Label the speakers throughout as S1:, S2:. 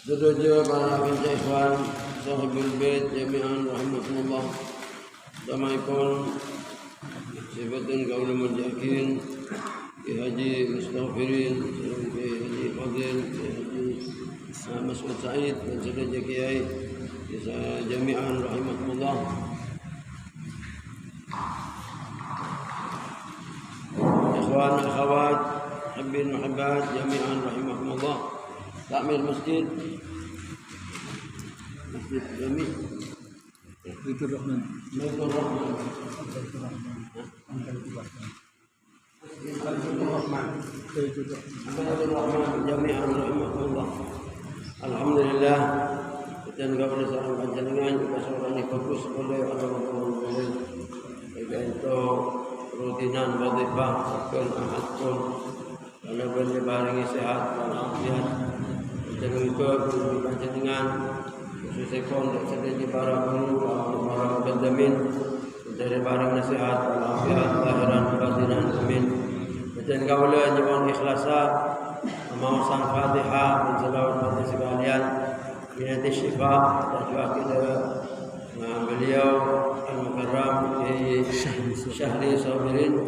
S1: Sederja para ikhwan sahibul bait jami'an rahimakumullah. Assalamualaikum. Sifatun kaula mujahirin Ki Haji Mustaghfirin, Ki Haji Fadil, Ki Haji Mas'ud Said dan sederja kiai jami'an rahimakumullah. Ikhwan akhwat habbin muhabbat jami'an rahimakumullah. Takmir masjid Jami
S2: Baitur Rahman
S1: Baitur Rahman jami'an rahimakumullah. Alhamdulillah kita gaul sareng panjenengan kasoran fokus oleh Allah itu rutinan wadifah sakun amatun kalau boleh barengi sehat dan afiat. Dan itu panjenengan khususnya pondok sedaya para guru para mukaddamin dari barang nasihat walafiat lahiran batinan amin. Dan kaula nyuwun ikhlasa mau sang Fatihah dan selawat pada sekalian minati syifa dan juga kita beliau al-mukarram Syahri Sabirin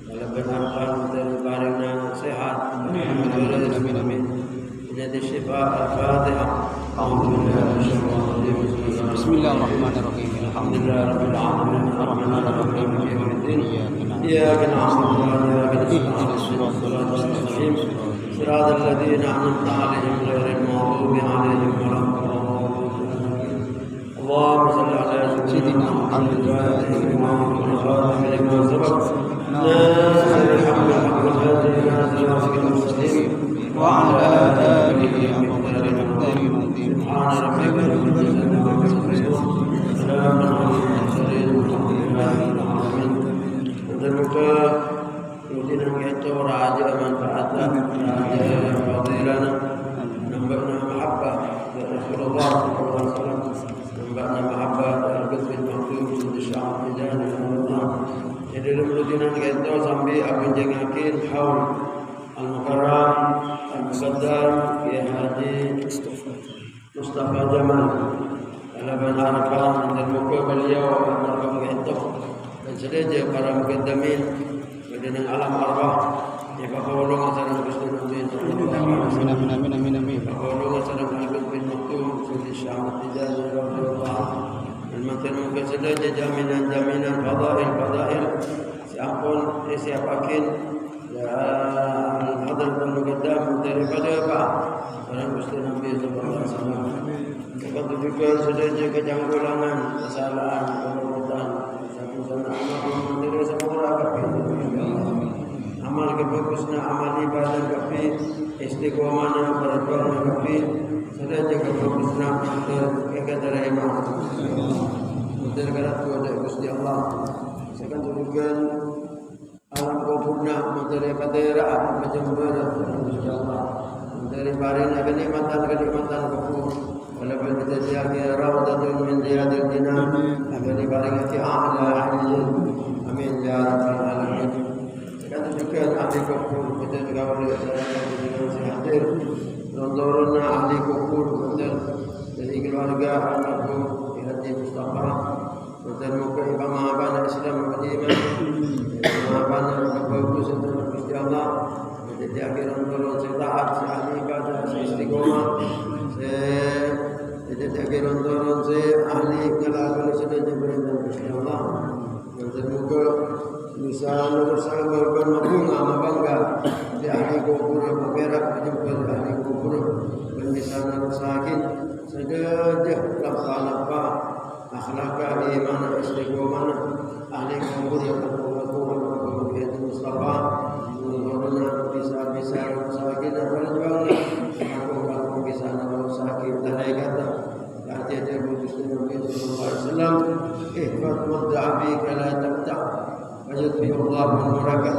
S1: dalam benarkan dari barangnya sehat amin. Minati syifa al-Fatihah.
S2: Bismillahirrahmanirrahim.
S1: Alhamdulillahirabbil alamin arrahmanir rahim maliki yaumiddin.
S2: Iyyaka
S1: إياك نعبد وإياك نستعين الصراط المستقيم صراط الذين أنعمت عليهم غير المغضوب عليهم ولا الضالين. اللهم صل على سيدنا محمد الفاتح لما أغلق والخاتم لما سبق ناصر الحق بالحق والهادي إلى صراطك المستقيم وعلى آله حق قدره العظيم. سبحان ربك رب العزة عما يصفون وسلام على المرسلين والحمد لله رب العالمين. Semoga rutinan kita raja manfaatnya, raja fadilana, nambahna mahabbah ya Rasulullah sallallahu alaihi wasallam, nambahna mahabbah al-qadr al-maktub di sya'ab dan Allah. Jadi dalam rutinan kita sampai akan jengakin haul al-mukarram al-muqaddam ya Haji Mustafa Jamal. Kalau berharapan dan muka beliau akan kita dan sederja para mukaddamin dan alam arwah ya baqawlu salam Gusti
S2: Amin.
S1: baqawlu salam al-qadr bin maktum sudi sya'ab tijani radhiyallahu dan makan muka sederja jaminan fadail siapakin ya al-hadrat muqaddam daripada Pak Gusti Nabi sallallahu alaihi wasallam. Kita juga sederja kejanggulangan kesalahan perbuatan amal kebagusnya amal ibadah kafi istiqomahnya berjuang kafi sederja kebagusnya kekadar iman mudah karatu ada Gusti Allah sekan tujuan alam kuburna dari kadera macam Gusti Allah dari barina kenikmatan kubur walaupun kita jaga rawdatun min riyadil jinan agar dibaringati a'la aliyin amin ya rabbal alamin. Sekarang juga ahli kubur kita juga boleh hadir nontorna ahli kubur dari keluarga almarhum Haji Mustafa dan muka imam abana Islam beriman imam abana bagus untuk Gusti Allah jadi akhir nontoron taat ahli ibadah istiqomah jadi akhirnya turun ahli kalau sudah diberikan Gusti Allah dan semoga bisa bersama berbunga bangga di ahli kubur bergerak jumpa ahli kubur dan bisa merusakin sederja laksana akhlak iman istiqomah ahli kubur yang berkumpul di Mustafa menurunnya bisa merusakin dan berjuang aku bisa merusakin dan kata Hati-hati Gusti Nabi sallallahu alaihi wasallam ihfad wad'a bika la tabta' wa yudfi Allah murakat.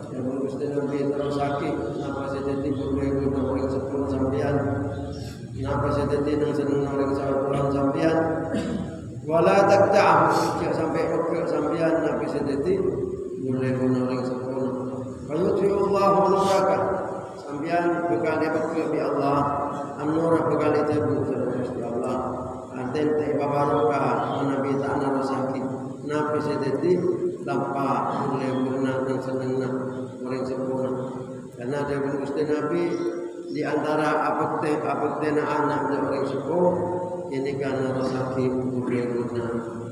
S1: Ya Gusti Nabi terus sakit napa sedeti boleh orang sepuluh sampean napa sedeti nang seneng orang sepuluh sampean wala tabta' sampai ke sampean napa sedeti boleh orang sepuluh wa yudfi Allah murakat ambian bekal bakal bi Allah an-nur bekal itu Gusti Allah arten te babarokah nabi ta'ala rasaki nabi sedeti tanpa mulai guna dan senangna orang sempurna karena ada Gusti Nabi di antara apakte na anak dan orang sepuh ini karena rasaki mulai guna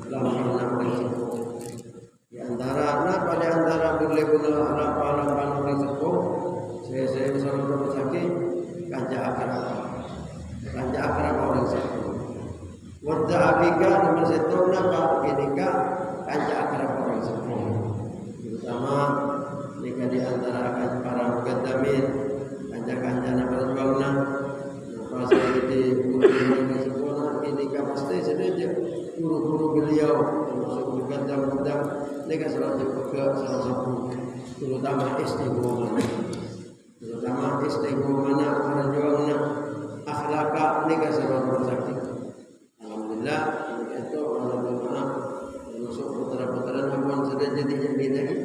S1: lampan orang sepuh di antara pada antara mulai guna lampan orang sepuh saya selalu rasaki kanca akrab orang sepuh warda abika nomor satu napa ketika kanca akrab orang sepuh terutama jika di antara para mukaddamin kanca-kancana perjuangan napa seperti guru-guru sekolah ketika pasti saja guru-guru beliau termasuk mukaddam-mukaddam mereka selalu salah satu terutama istiqomah perjuangan akhlaka mereka selalu bersakti. Alhamdulillah itu alhamdulillah termasuk putra-putra namun sudah jadi lagi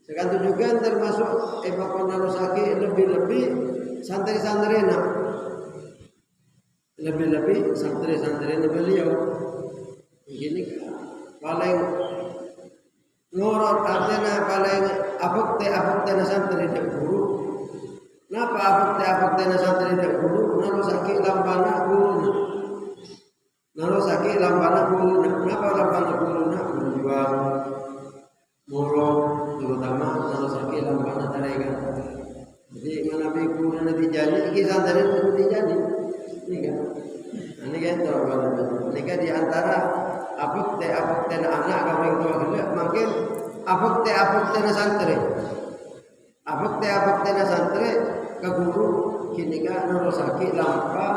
S1: sekarang juga termasuk Bapak Narosaki lebih-lebih santri-santrina lebih-lebih santri-santrina beliau begini paling nurut artinya paling abukte na santri dak guru napa abukte na santri dak guru Narosaki lampana guru napa lampana guru berjuang murung terutama Narosaki lampana taregan jadi mana guru nanti jadi kisah dari nanti jadi ini kan ini kan di antara abukte na anak kawin tua gila makin abukte na santri ke guru kini kan Narosaki lampa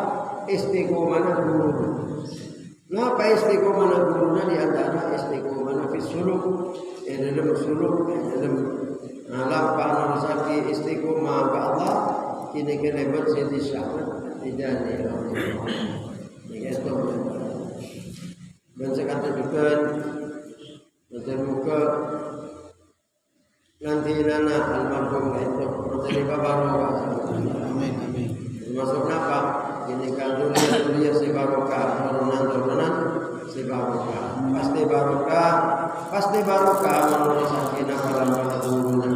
S1: istiqomah guru napa istiqomah guru di antara istiqomah fi suluk dalam suluk dalam lampa Narosaki istiqomah ke Allah kini kelebat sedi syahadat tidak ini itu dan sekarang juga muka nanti nana almarhum itu menjadi barokah amin termasuk napa ini kan dunia si barokah turunan si barokah pasti barokah menurut sakinah pada turunan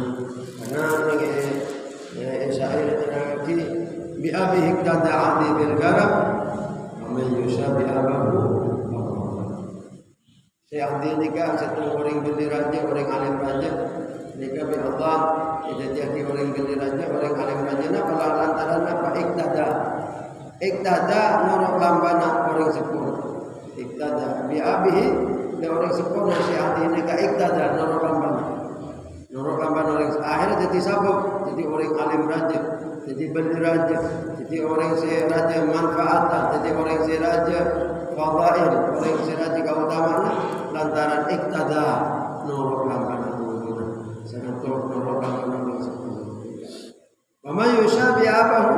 S1: karena ini syair lagi bi abi hikdada adi bil garam amin yusabi abahu Syekh nikah satu orang beli raja, orang alim raja. Nikah bi Allah, jadi orang beli raja, orang alim raja. Napa lantaran apa iktada nurut lambana orang sepuh. Iktada bi abihi dia orang sepuh Syekh nikah iktada nurut lambana. Nurut lambana orang akhirnya jadi sabuk, jadi orang alim raja, jadi beli raja, jadi orang si raja manfaat, jadi orang si raja fadail, orang si raja keutamaan lantaran iktada nurut lambana sangat nurut lambana orang sepuh. Wa man yushabi abahu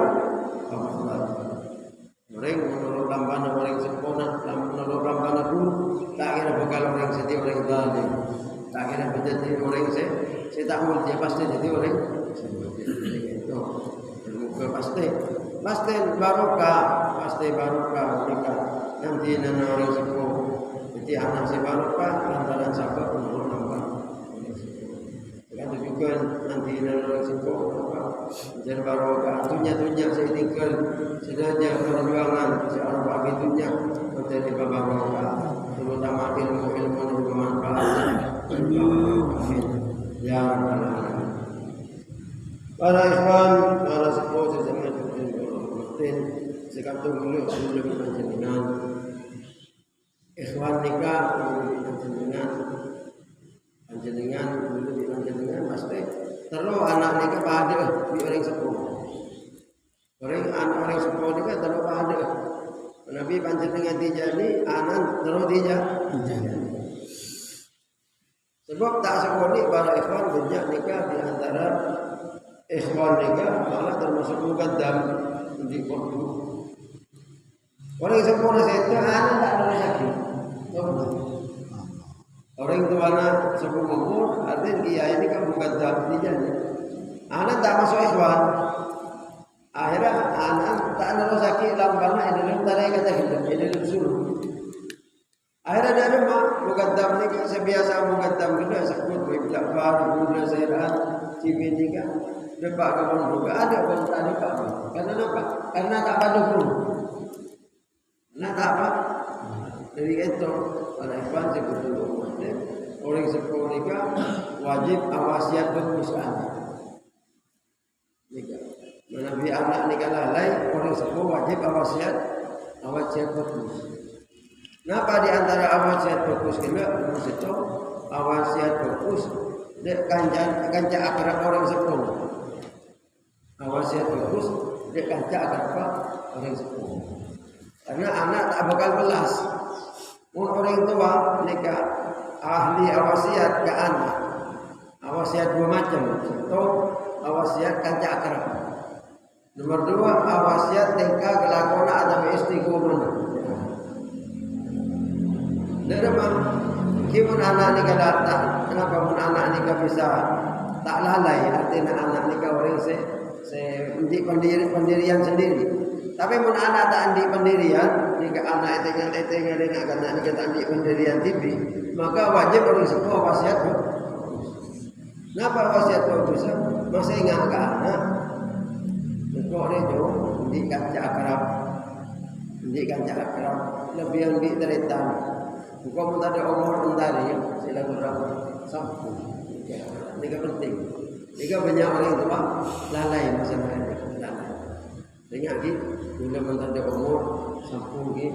S1: orang nurut lambana orang sepuh nurut lambana guru tak kira bakal orang sedih orang zalim tak kira menjadi orang saya tak mau dia pasti jadi orang itu pasti barokah mereka nanti nana orang sepuh jadi anak si barokah lantaran sabar untuk nambah itu juga nanti nana orang sepuh dan barokah dunia saya tinggal sedanya perjuangan seorang bagi dunia menjadi barokah terutama ilmu yang bermanfaat ya Rabbal Alamin. Para ikhwan, para sepuh sesama rutin sekantung dulu sebelum panjenengan. Ikhwan nikah panjenengan pasti terus anak nikah pada di orang sepuh. Orang sepuh nikah terus pada. Nabi panjenengan dijadi anak terus dijadi. Sebab tak sekali para ikhwan banyak nikah di antara ikhwan nikah malah termasuk mukaddam di waktu. Orang sempurna itu anak tak ada rezeki. Orang itu anak sepuh umur artinya dia ini kan mukaddam dijadi. Anak tak masuk ikhwan. Akhirnya anak tak ada sakit lambannya dalam tarik kata kita, dalam suruh. Akhirnya dari rumah mukaddam ni sebiasa mukaddam kita sebut bila baru guna zairan cibin ni kan depak kawan juga ada pun tak depak. Karena apa? Karena tak ada guru. Nak tak apa? Jadi itu pada ikhwan sebetulnya orang sepuh ni kan wajib awasiat berpusan. Nabi anak ni kalau lalai orang sepuh wajib awasiat berpus. Kenapa di antara awasiat berpus kita itu awasiat berpus dek kanca akrab orang sepuh. Awasiat berpus dek kanca akrab orang sepuh. Karena anak tak bakal belas. Orang tua nikah ahli awasiat ke anak. Awasiat dua macam. Satu awasiat kanca akrab. Nomor dua, awasiat tingkah kelakuan atau istiqomah. Derma, kimun anak ni datang, kenapa mun anak ni bisa tak lalai? Artinya anak ni orang se pendirian sendiri. Tapi mun anak tak andi pendirian, jika anak tengah dengan anak ni tak andi pendirian TV, maka wajib orang sepuh wasiat. Kenapa wasiat itu? Masih ingat ke anak? Kok itu dikan akrab, lebih yang diterita. Bukan ada umur entari, sila kurang sampu. Ini penting. Ini banyak orang tua lalai masalah ini. Lalai. Dengar lagi, bila ada umur sampu lagi,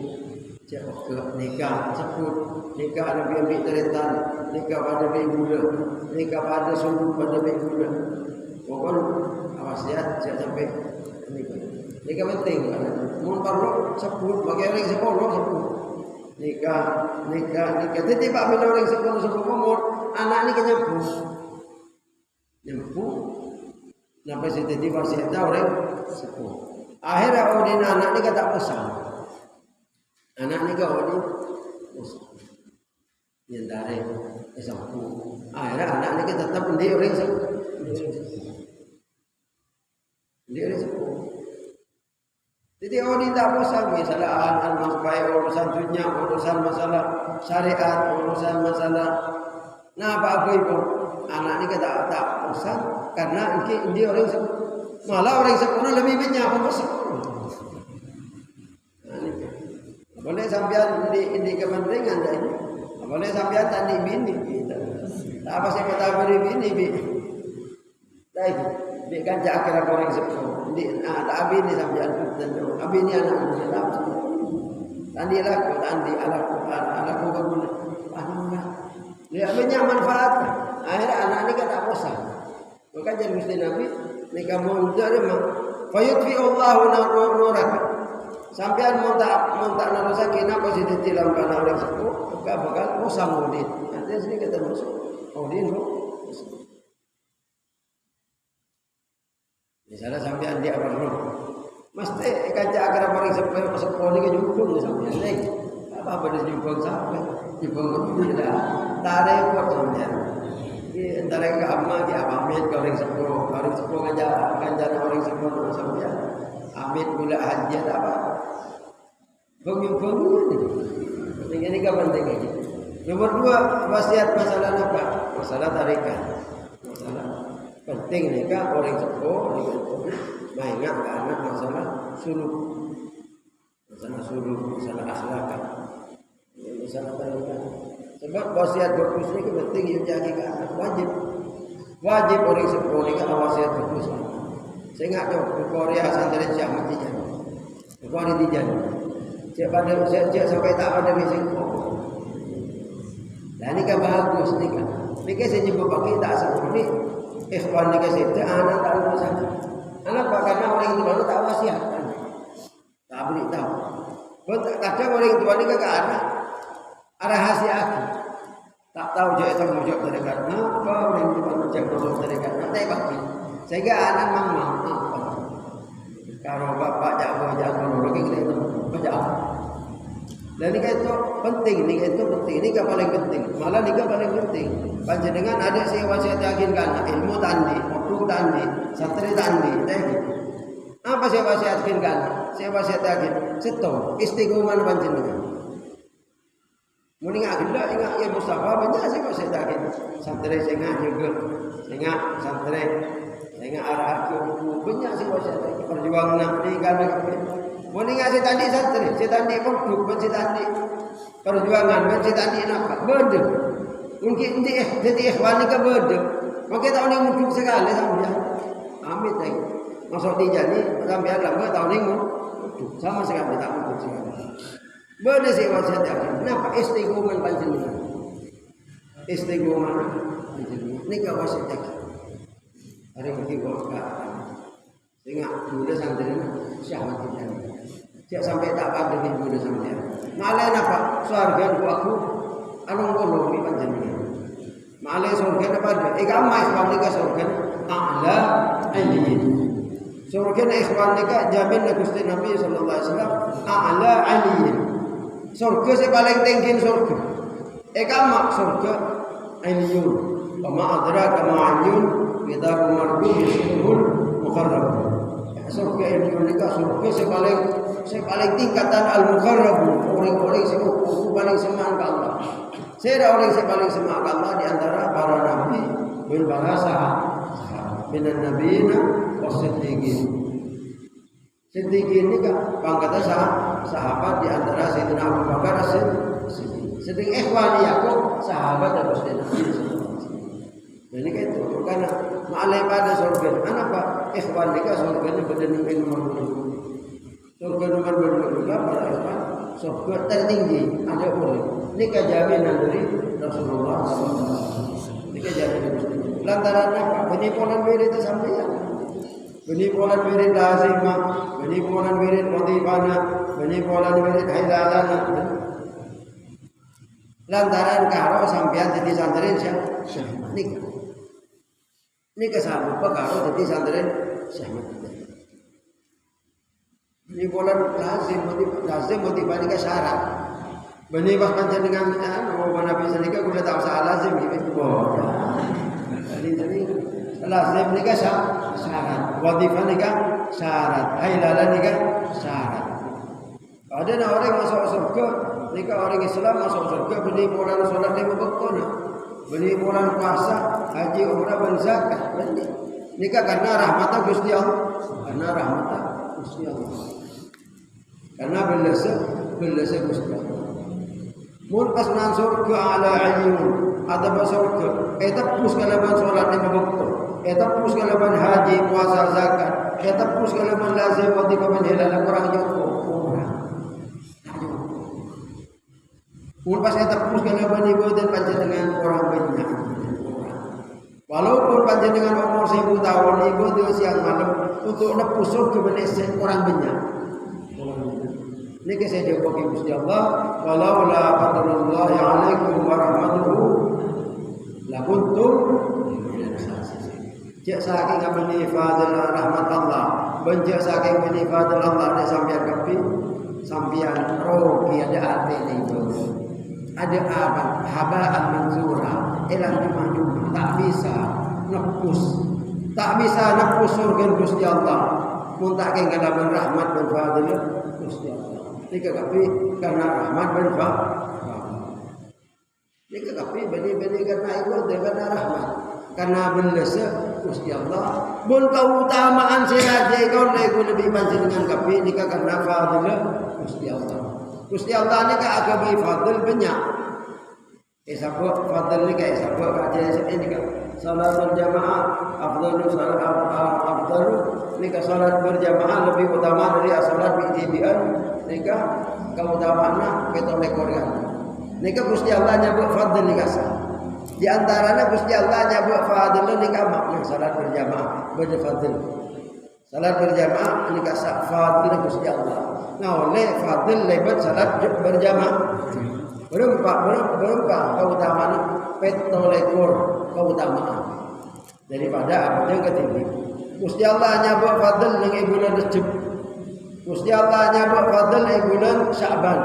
S1: cakap ke nikah, sebut nikah lebih yang diterita, nikah pada bulan, nikah pada sumbu pada bulan. Pokok awasiat sampai nikah penting. Mun perlu sebut bagi orang sekolah sebut. Nikah. Tiba bila orang sekolah umur, anak ni nyempuh. Sampai situ masih ada orang sekolah. Akhirnya orang anak ni tak pesan. Anak ni kau ni pesan. Yang dari sempuh. Akhirnya anak ni tetap dia orang sekolah. Dia orang sepuh. Jadi orang tak bosan misalnya anak baik urusan dunia, urusan masalah syariat, urusan masalah. Nah apa itu? Anak ni tak bosan karena dia orang sepuh. Malah orang sepuh lebih banyak bosan. Boleh sampean di kepentingan dah ini. Boleh sampean tadi bini kita. Tak apa saya kata beri bini bi. Dah itu. Dia kan jakar orang sepuh. Tak abi ni sampai tentu. Abi ni anak muda tak. Tadi anakku bangun. Dia banyak manfaat. Akhirnya anak ni kan tak bosan. Maka jadi mesti Nabi nikah mundur mah. Fayutfi Allahu nurak. Sampai montak narusak kenapa sih ditilam kana orang sepuh. Bakal bosan mudin. Nanti sini kita masuk. Mudin misalnya sampai dia orang mesti kaca agar orang sepuh ni kejumpa sampai ni apa dia jumpa sampai tidak tak ada yang buat sampai antara ke amma ke amit ke orang sepuh kaca orang sepuh sampai amit bila haji tak apa penting ini kan penting ini. Nomor dua wasiat masalah apa? Masalah tarikat. Masalah penting nikah orang sepuh maingat ke anak masalah suluk, masalah akhlak, masalah tarikat. Sebab wasiat berpus ni penting yang jaga ke anak wajib orang sepuh nikah wasiat berpus. Saya ingat tu Korea santri Syekh Matijan, Korea Dijan. Cik sampai tak pada mesin. Dan ni kan bagus ni kan. Ni kan saya jumpa pagi tak sempurna. Ikhwan ni kan saya anak tak ada sakit. Anak karena orang itu baru tak wasiat. Tak boleh tahu. Kadang orang itu ni kan ada rahasia aku. Tak tahu je itu mujur terdekat. Apa orang itu baru mujur terdekat. Tak pasti. Sehingga anak mama. Kalau bapak jago lagi kita itu baca. Dan ini kan itu penting nikah itu penting, nikah paling penting. Malah nikah paling penting. Panjenengan ada sing wasiat yakinkan ilmu tandi, waktu tandi, satri tandi, apa saya wasiat yakinkan? Saya wasiat yakin, seto istiqomah panjenengan. Muni ngagila ingat ya Mustafa banyak sih wasiat yakin. Satri sengah juga, sengah satri, sengah arah aku banyak sih wasiat yakin. Perjuangan nanti kan. Muni ngasih tandi satri, saya tandi waktu, saya tandi perjuangan, saya tandi apa? Benda. Mungkin jadi ikhwan ni ke benda. Maka tahun ini mungkin sekali sampai amit lagi. Masuk tiga ni sampai lama tahun ini sama sekali tak mungkin sekali. Benda sih wasiat yakin. Kenapa? Istiqomah panjenengan. Istiqomah panjenengan. Ini kau wasiat yakin. Hari ini kau sekarang. Sehingga muda sampai syahwat kita. Siap sampai tak ada di muda sampai. Malah apa? Surga aku anong kolong ni panjenengan. Malah surga apa ada? Agama Islam ni surga a'la aliyin. Surga Islam ni jamin Gusti Nabi sallallahu alaihi wasallam a'la aliyin. Surga se paling tinggi surga. Agama surga aliyun. Wa ma adraka ma aliyun kitabun marqum yashhurul muqarrab. Surga aliyun ni surga se paling tingkatan al-muqarrab, orang-orang yang paling semangat ke Allah. Saya orang yang paling semangat ke Allah di antara para nabi dan para sahabat. Minan nabiyina was-siddiqin. Siddiqin ini pangkatnya sahabat di antara Sayyidina Abu Bakar as-Siddiq. Siddiq ikhwani aku sahabat dan Sayyidina Jadi itu karena ma'alai pada surga. Kenapa? Ikhwan nikah surganya berdenung nomor 2. Surga nomor 2 juga para ikhwan surga tertinggi ada boleh. Nikah jaminan dari Rasulullah SAW. Nikah jaminan. Lantaran apa? Penipuan wirid itu sampai penipuan wirid lazimah, penipuan wirid wadifana, penipuan wirid hailalana. Lantaran karo sampean jadi santri nikah. Ini kesalahan kalau jadi santri syahmat. Ini bulan lazim motivasi ke syarat. Bani pas panjenengan mau Nabi salika kula tak usah lazim gitu. Jadi lazim nikah syarat, wadifah nikah syarat, hailalan nikah syarat. Ada orang masuk surga, nikah orang Islam masuk surga bani bulan salat 5 waktu. Bani bulan puasa, haji, umrah, dan zakat. Nikah karena rahmat Gusti Allah. Karena rahmat Gusti Allah. Karena belasa Gusti Allah. Mun pas nang surga ala ayyun, ada surga. Tepus kalaban salat 5 waktu. Tepus kalaban haji, puasa, zakat. Tepus kalaban lazim wadifah min hilal Quran jauh. Mun pas tepus kalaban ibadah panjenengan orang banyak. Walaupun panjenengan umur 1000 tahun ibadah siang malam untuk nepus surga benesin orang banyak. Ini saya jawab ke Gusti Allah, walaula fadlullahi alaikum wa rahmatuhu la kuntum cek saking amani fadl rahmat Allah, benjak saking amani fadl Allah ada sampean kapi, sampean rogi ada ate itu. Ada apa? Habaan mansura, elang cuma tak bisa nepus, surga Gusti Allah. Muntah ke kalaban rahmat dan fadl Gusti Allah. Nika kapi karena rahmat dan fadl. Nika kapi bani karena ibadah karena rahmat. Karena belasa Gusti Allah. Bun keutamaan saja kau lebih panjenengan kapi nika karena fadl Gusti Allah. Gusti Allah ni agama fadl banyak. Sabab fadl ni sabab kajian ini kan salatul jamaah afdalu nika salat berjamaah lebih utama dari salat bi'tibian nika keutamaannya kita lekorkan. Nika Gusti Allah nyebut fadl nika di antaranya Gusti Allah nyebut fadl nika makna salat berjamaah berfadl. Salat berjamaah nika fadl Gusti Allah. Nah, oleh fadl lebat salat berjamaah. Berempat keutamaan petolekor keutamaan daripada apa yang ketinggi. Gusti Allah nyebut fadl dengan bulan Rajab. Gusti Allah nyebut fadl dengan bulan Sya'ban.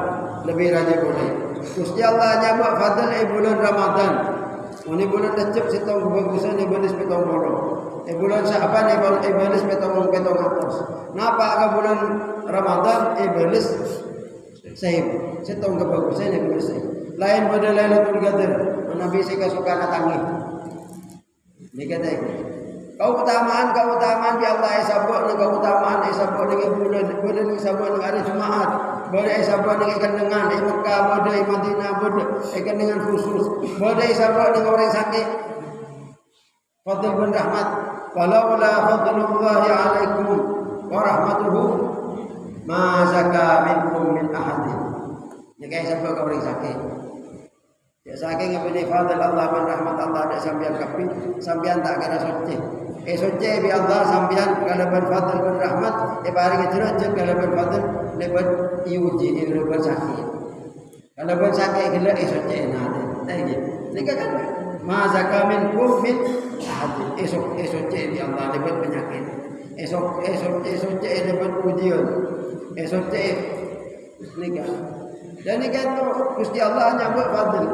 S1: Lebih rajin boleh. Gusti Allah nyabak fadl bulan Ramadan. Ini bulan Rajab setong kebagusan iblis petong bodoh. Bulan Syaban iblis petong atas. Napa ke bulan Ramadan iblis sahib setong kebagusan iblis sahib. Lain pada Lailatul Qadar, Nabi saya kesukaan tangi. Ini kata itu. Keutamaan di Allah isabuk dengan keutamaan isabuk dengan bulan isabuk dengan hari Jumaat, boleh isabuk dengan kendengan di Mekah, boleh Madinah, boleh dengan khusus, boleh isabuk dengan orang sakit. Fadl bin rahmat, walaula fadlullahi alaikum wa rahmatuhu ma zaka minkum min ahadin. Ini kayak isabuk orang sakit. Ya saking ngene fadl Allah bin rahmat Allah ada sampean kapi, sampean tak kena suci. Suci bi Allah sampean kalaban fadl bin rahmat paring derajat kalaban fadl lebat yuji lebat sakit. Kalaban sakit gila suci nade. Tadi nika kan ma zaka minkum min ahad. Suci bi Allah lebat penyakit. Suci lebat ujian. Suci nika. Dan nika itu Gusti Allah nyambut fadl.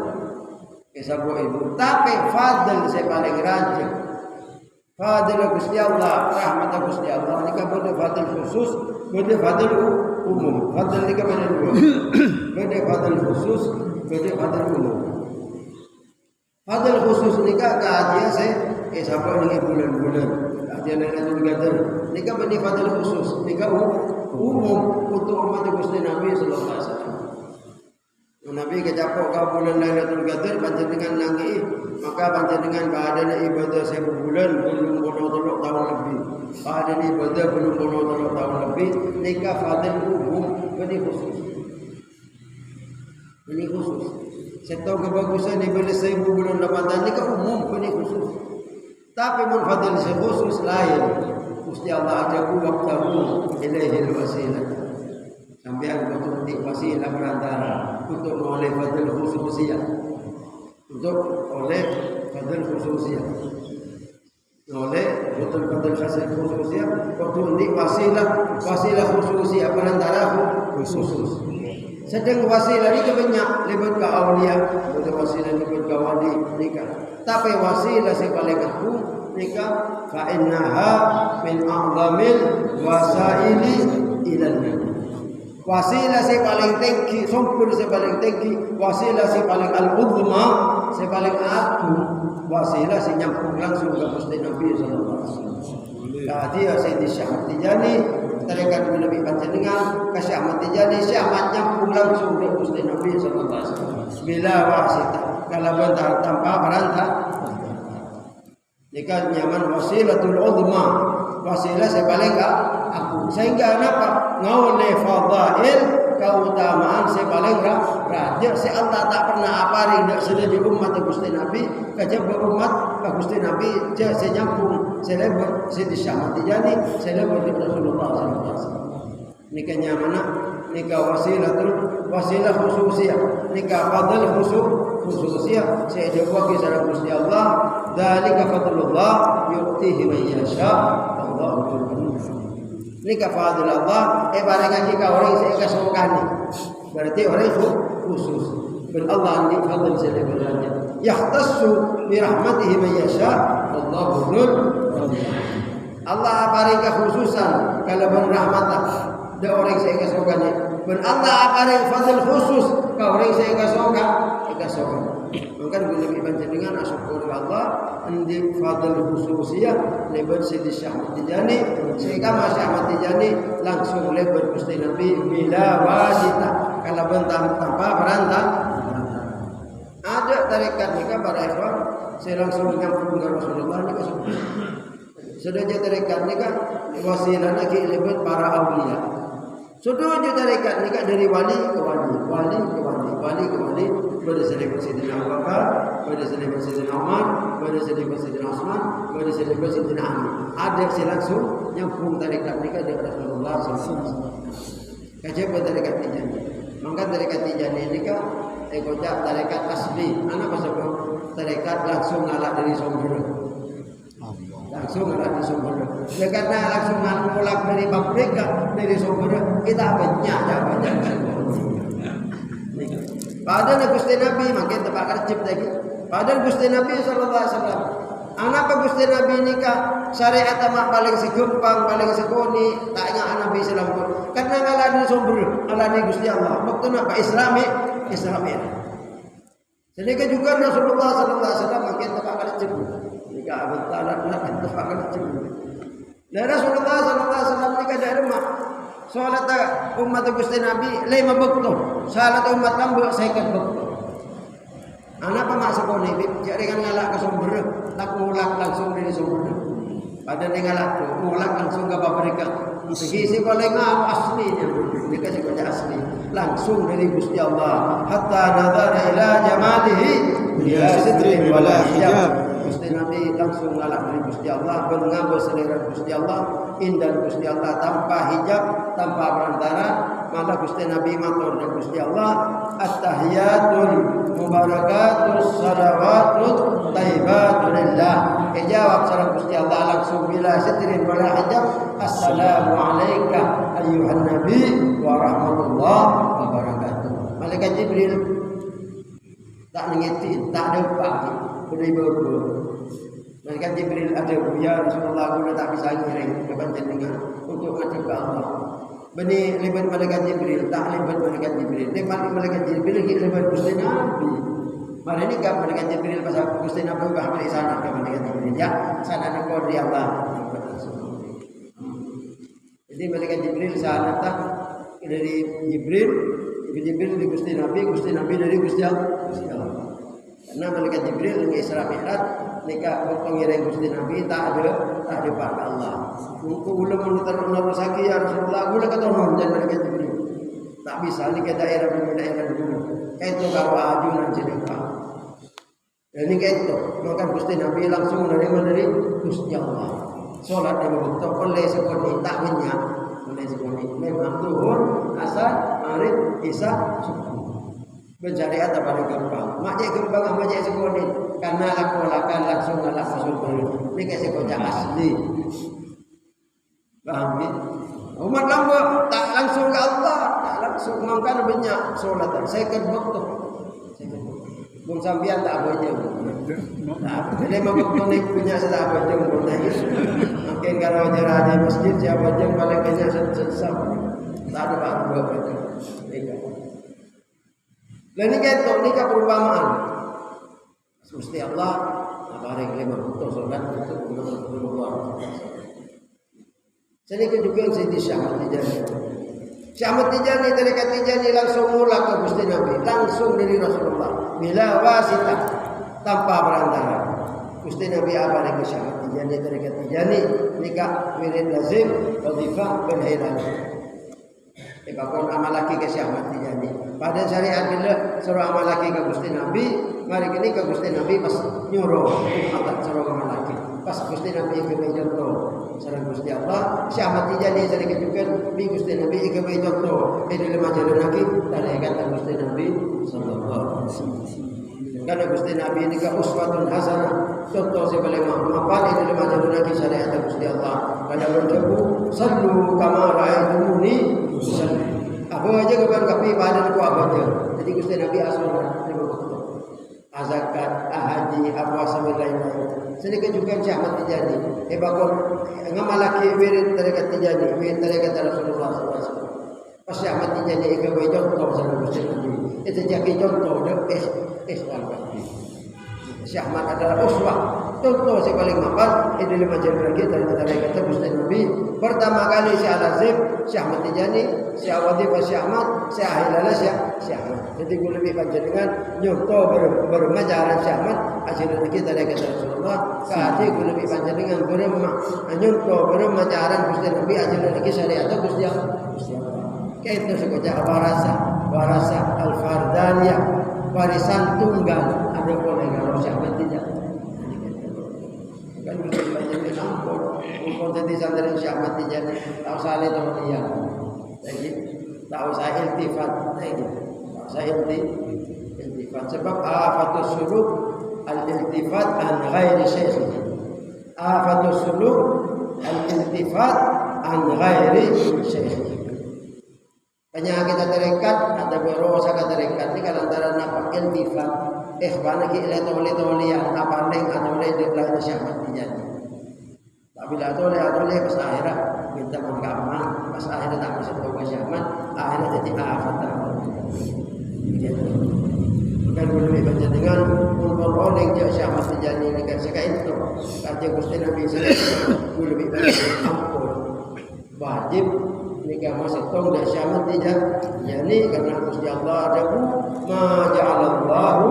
S1: Kesabu ibu, tapi fadl saya paling rajin. Fadl Gusti Allah, rahmat Gusti Allah. Ini kan fadl khusus, beda fadl umum. Fadl ini kan beda dua. Beda fadl khusus, beda fadl umum. Fadl khusus ini kan kajian saya sampai dengan bulan-bulan. Kajian Lailatul Qadar. Ini kan beda fadl khusus. Ini kan umum untuk umat Gusti Nabi sallallahu alaihi wasallam. Nabi kecapok kau bulan Lailatul Qadar panjenengan nangi maka panjenengan badan ibadah 1000 bulan belum bodoh tahun lebih. Badan ibadah belum bodoh tahun lebih. Nikah fadil umum ini khusus. Ini khusus. Setau kebagusan ibadah 1000 bulan Ramadan nikah umum ini khusus. Tapi mun fadil khusus lain. Gusti Allah ajaku waqtahu ilaihil wasilah. Sampai untuk wasilah perantara untuk oleh fadil khususiyah, untuk oleh fadil khususiyah, oleh betul fadil khususiyah, untuk wasilah khususiyah perantara khusus. Sedang wasilah ini banyak lebih ke awliya, betul wasilah lebih ke wali nikah. Tapi wasilah yang paling aku nikah, fa innaha min a'zamil wasaili ilal nabi. Wasilah si paling tinggi, sempur si paling tinggi, wasilah si paling al-uzma, si paling agung, wasilah si nyambung langsung ke Gusti Nabi sallallahu alaihi wasallam. Dia Sayyidi Syekh Ahmad Tijani, tarekat Nabi panjenengan, ke Syekh Ahmad Tijani, Syekh Ahmad nyambung langsung ke Gusti Nabi sallallahu alaihi wasallam. Bila wasitah, kalau bentar tanpa perantara. Jika nyaman wasilatul uzma, wasilah si paling aku sehingga apa ngawle fadail keutamaan saya paling raja saya Allah tak pernah apari dak sedaya umat Gusti Nabi kajaba umat Gusti Nabi je saya nyambung saya lebar saya disyahmati jadi saya lebar Rasulullah sallallahu alaihi wasallam nikahnya mana nikah wasilah khususiyah nikah fadl khususiyah saya jawab kisah Gusti Allah dzalika fadlullah yu'tihi man yasha Allahu ini kafadul Allah barang jika orang saya kesukaan berarti orang khusus dan Allah ini fadl saya berarti yahtassu bi rahmatihi man yasha wallahu dzul Allah beri kekhususan kalau ben rahmat ada orang saya kesukaan dan Allah beri fadl khusus kalau orang saya kesukaan maka bila panjenengan asyukur Allah andi fadl khususiyah lebar Sayyidi Syekh Ahmad Tijani sehingga Mas Ahmad Tijani langsung lebar Gusti Nabi bila wasita kalau tanpa perantara. Ada tarekat nikah para ikhwan saya langsung menyambung ke Rasulullah nikah sudah tarekat nikah wasilah lagi lebar para aulia. Sudah tarekat nikah dari wali ke wali pada selepas Sayyidina Abu Bakar, pada selepas Sayyidina Umar, pada selepas Sayyidina Utsman, pada selepas Sayyidina Ali. Ada yang langsung nyambung tarekat nikah dengan Rasulullah sallallahu alaihi wasallam. Kajian tarekat Tijani. Maka tarekat Tijani nikah kocak tarekat asli. Anak apa sebab tarekat langsung ngalah dari sumber. Langsung ngalah dari sumber. Ya karena langsung mulak dari pabrik dari sumber kita banyak. Padahal Gusti Nabi makin tepak kerjip lagi. Padahal Gusti Nabi sallallahu alaihi wasallam. Anapa Gusti Nabi ini ka syariat amat paling segempang, paling sekoni, tak ingat Nabi sallallahu alaihi wasallam. Karena ngalani sumber, ngalani Gusti Allah. Waktu nak Islami. Sedangkan juga Rasulullah sallallahu alaihi wasallam makin tepak kerjip. Jika Abu Talib makin tepak kerjip. Dan Rasulullah sallallahu alaihi wasallam ni kada rumah. Salat umat Gusti Nabi 5 waktu. Salat umat lambu 50 waktu. Apa maksud kau ni? Jadi kan ngalak ke sumber, tak mulak langsung dari sumber. Pada ni ngalak tu, mulak langsung ke pabrikan. Segi paling aslinya, mereka sebagai asli. Langsung dari Gusti Allah. Hatta nazara ila jamalihi bila sidrin wala hijab. Gusti Nabi langsung ngalak dari Gusti Allah, mengambil selera Gusti Allah, indah Gusti Allah tanpa hijab, tanpa perantara. Malah Gusti Nabi matur dan Gusti Allah, at-tahiyatul mubarakatus salawatut thayyibatun lillah. Jawab sareng Gusti Allah langsung bila sidrin wala hijab, assalamu alayka ayyuhan nabi wa rahmatullahi wa barakatuh. Malaikat Jibril tak ngiti, tak ada pagi, beribu-ribu. Malaikat Jibril ada ya Rasulullah, aku tak bisa ngiring ke panjenengan untuk menghadap Allah. Bani libat malaikat Jibril, tak libat malaikat Jibril. Libat malaikat Jibril libat Gusti Nabi. Mari ini kan malaikat Jibril pasal Gusti Nabi bahwa di sana ke malaikat Jibril ya, sana nak kau dia Allah. Jadi malaikat Jibril sana tak dari Jibril di Gusti Nabi dari Gusti Allah. Karena malaikat Jibril dengan Isra Mi'raj nikah pengiring Gusti Nabi tak ada pada Allah. Untuk ulama menutur saki ya Rasulullah, gula kata non dan malaikat Jibril. Tak bisa ni ke daerah dulu. Itu kalau ajunan sedekah. Dan ini itu, maka Gusti Nabi langsung dari Gusti Allah. Solat yang betul oleh sekali tak minyak, oleh sekali memang zuhur, asar, maghrib, isya, subuh. Bersyariat pada gempang. Maknya gempang macam sekali. Karena lakukan langsung ngalak masuk beri. Ini kayak sekolah asli. Paham ni? Umat lama tak langsung ke Allah, tak langsung mangkan banyak solat. Saya betul. Bung sambian tak apa je. Jadi betul ni punya saya apa je pun tak. Mungkin kalau raja masjid siapa je paling banyak sesam. Tak ada apa-apa betul. Lain ni kan perumpamaan. Gusti Allah barik 50 solat untuk Rasulullah. Jadi juga Sayyidi Syahmat Tijani. Syahmat Tijani tarekat Tijani langsung mulak ke Gusti Nabi, langsung dari Rasulullah. Bila wasitah tanpa perantara. Gusti Nabi abadi ke Syahmat Tijani tarekat Tijani nikah wirid lazim wazifah dan hilal. Bahkan amal laki ke Syahmat Tijani. Pada syariat bila suruh amal laki ke Gusti Nabi, mari kini ke Gusti Nabi pas nyuruh amat suruh amal laki. Pas Gusti Nabi ke contoh sareng Gusti Allah, Syahmat Tijani sari kejukan bi Gusti Nabi ke contoh. Ini lima jalan lagi dari kata Gusti Nabi sallallahu alaihi wasallam. Karena Gusti Nabi ini ke uswatun hasanah. Contoh sebalik mapan ini lima jalan lagi syariat Gusti Allah. Kada berjabu sallu kama ra'aitumuni usalli. Apa aja kapan kapi badan ku apa aja. Jadi Gusti Nabi asal azakat, haji, puasa dan lain-lain. Sedikit juga Syahmat Tijani. Bakal ngamalaki wirid tarekat Tijani, wirid tarekat Rasulullah SAW. Pas Syahmat Tijani ikaw contoh sama Gusti Nabi. Itu jadi contoh dan Islam. Syahmat adalah uswah. Contoh si paling mapan ini lima jam lagi dari kata Gusti Nabi. Pertama kali si Al-Azim, Syahmat Tijani, si Awadif, Syahmat, si Ahilala, Syahmat. Jadi gue lebih panjang nyontoh bermajaran Syahmat. Akhirnya kita dari kata Rasulullah. Kali gue lebih panjang dengan nyontoh bermajaran Gusti Nabi. Akhirnya lagi syariat Gusti Allah. Kayak itu sekolah warasa al-fardaniyah, warisan tunggal. Ada boleh kalau Syahmat Tijani. Kan mungkin banyak ampun jadi santri Syahmat Tijani tahu saya itu dia jadi tahu saya iltifat lagi tahu saya iltifat sebab afatus suluk al-iltifat an ghairi syekh afatus suluk al-iltifat an ghairi syekh penyakit terikat ada berosa terikat ni kalantara napakil tifat bana ki ila tawli apa leng atau le de la syahmat dijadi apabila tole pas akhirat minta menggamang pas akhirat tak bisa tahu syahmat akhirat jadi afat gitu kan boleh baca dengan pun oleh dia syahmat dijadi dekat sekai itu kata Gusti Nabi sallallahu boleh baca ampun wajib nikah masih tong dah syahmat tidak yakni karena Gusti Allah ada ma ja'alallahu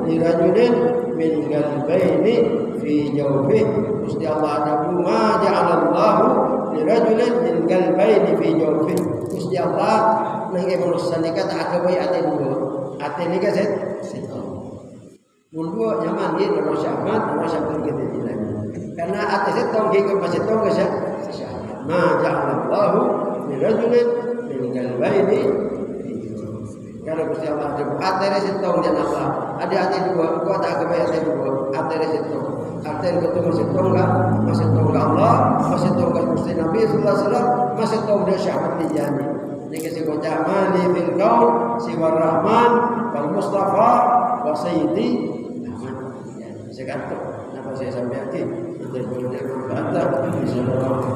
S1: li rajulin min qalbayni fi jawfihi Gusti Allah ada ma ja'alallahu li rajulin min qalbayni fi jawfihi Gusti Allah nangge manusia nikah tak akabai ate dua ate nikah set Mulu zaman dia kalau syahmat kita tidak karena ate set tong ke masih tong ke syahmat ma ja'alallahu rajulin min qalbayni kalau Gusti Allah ada atere setong dan apa ada ate dua kau tak kebayang ate dua atere setong atere ketemu setong enggak Allah masih setong enggak Gusti Nabi sallallahu alaihi wasallam masih setong dia syahmat dijani ni kasi ko jamani fil qaul siwar rahman wal mustafa wa sayyidi Ahmad sekanto napa saya sampai akhir untuk bermanfaat insyaallah